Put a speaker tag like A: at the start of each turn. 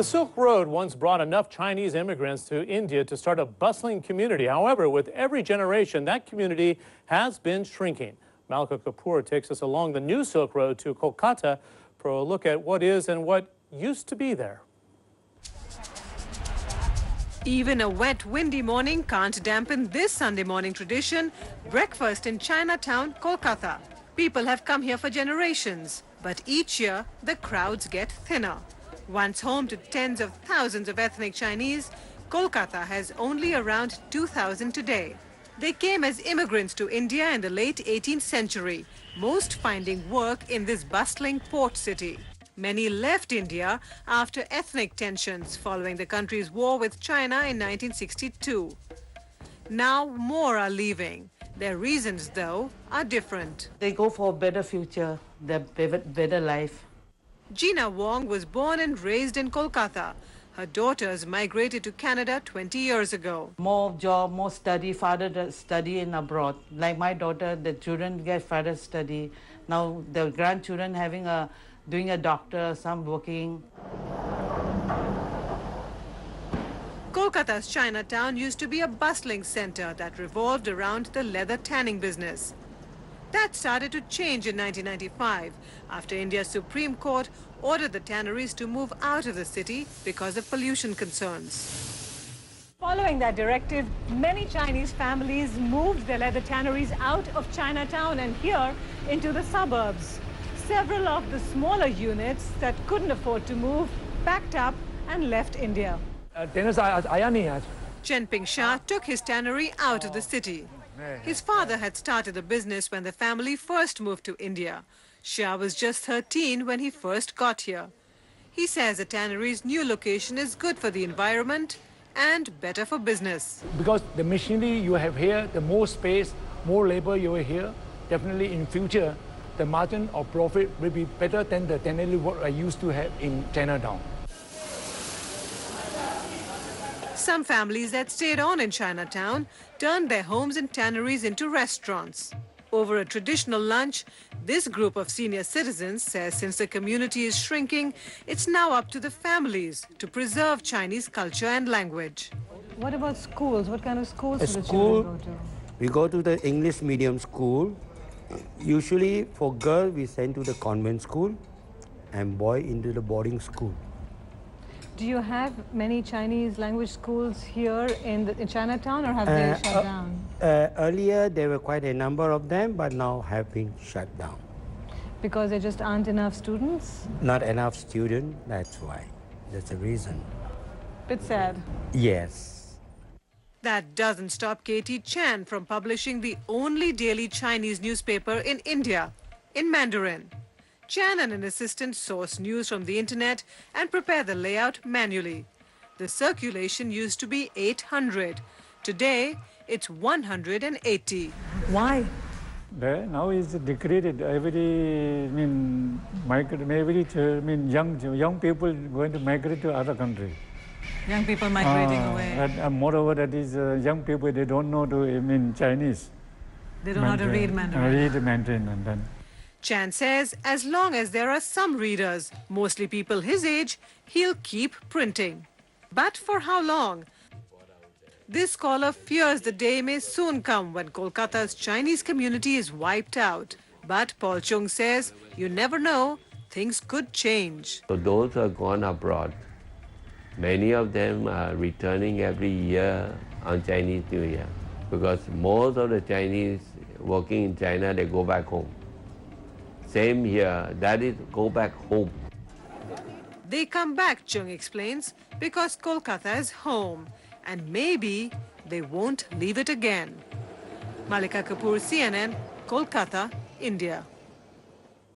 A: The Silk Road once brought enough Chinese immigrants to India to start a bustling community. However, with every generation, that community has been shrinking. Malika Kapoor takes us along the new Silk Road to Kolkata for a look at what is and what used to be there.
B: Even a wet, windy morning can't dampen this Sunday morning tradition, breakfast in Chinatown, Kolkata. People have come here for generations, but each year the crowds get thinner. Once home to tens of thousands of ethnic Chinese, Kolkata has only around 2,000 today. They came as immigrants to India in the late 18th century, most finding work in this bustling port city. Many left India after ethnic tensions following the country's war with China in 1962. Now more are leaving. Their reasons, though, are different.
C: They go for a better future, a better life.
B: Gina Wong was born and raised in Kolkata. Her daughters migrated to Canada 20 years ago.
C: More job, more study, father does study in abroad. Like my daughter, the children get father study. Now the grandchildren doing a doctor, some working.
B: Kolkata's Chinatown used to be a bustling center that revolved around the leather tanning business. That started to change in 1995 after India's Supreme Court ordered the tanneries to move out of the city because of pollution concerns.
D: Following that directive, many Chinese families moved their leather tanneries out of Chinatown and here into the suburbs. Several of the smaller units that couldn't afford to move packed up and left India.
B: Chenping Shah took his tannery out of the city. His father had started a business when the family first moved to India. Shah was just 13 when he first got here. He says the tannery's new location is good for the environment and better for business.
E: Because the machinery you have here, the more space, more labor you have here, definitely in future, the margin of profit will be better than the tannery what I used to have in Chinatown.
B: Some families that stayed on in Chinatown turned their homes and tanneries into restaurants. Over a traditional lunch, this group of senior citizens says since the community is shrinking, it's now up to the families to preserve Chinese culture and language.
D: What about schools? What kind of schools do the
F: children
D: go to?
F: We go to the English medium school. Usually for girls, we send to the convent school and boy into the boarding school.
D: Do you have many Chinese language schools here in Chinatown, or have they shut down?
F: Earlier, there were quite a number of them, but now have been shut down.
D: Because there just aren't enough students?
F: Not enough students, that's why. That's the reason.
D: Bit sad.
F: Yes.
B: That doesn't stop Katie Chan from publishing the only daily Chinese newspaper in India, in Mandarin. Chan and an assistant source news from the internet and prepare the layout manually. The circulation used to be 800. Today, it's 180.
D: Why?
G: Now it's decreased. Young people going to migrate to other countries.
D: Young people migrating away.
G: And moreover, that is young people, they don't know Chinese.
D: They don't know how to read Mandarin.
G: Read Mandarin and then.
B: Chan says as long as there are some readers, mostly people his age, he'll keep printing. But for how long? This scholar fears the day may soon come when Kolkata's Chinese community is wiped out. But Paul Chung says, you never know, things could change.
H: So those who are gone abroad, many of them are returning every year on Chinese New Year. Because most of the Chinese working in China, they go back home. Same here, that is, go back home.
B: They come back, Chung explains, because Kolkata is home. And maybe they won't leave it again. Malika Kapoor, CNN, Kolkata, India.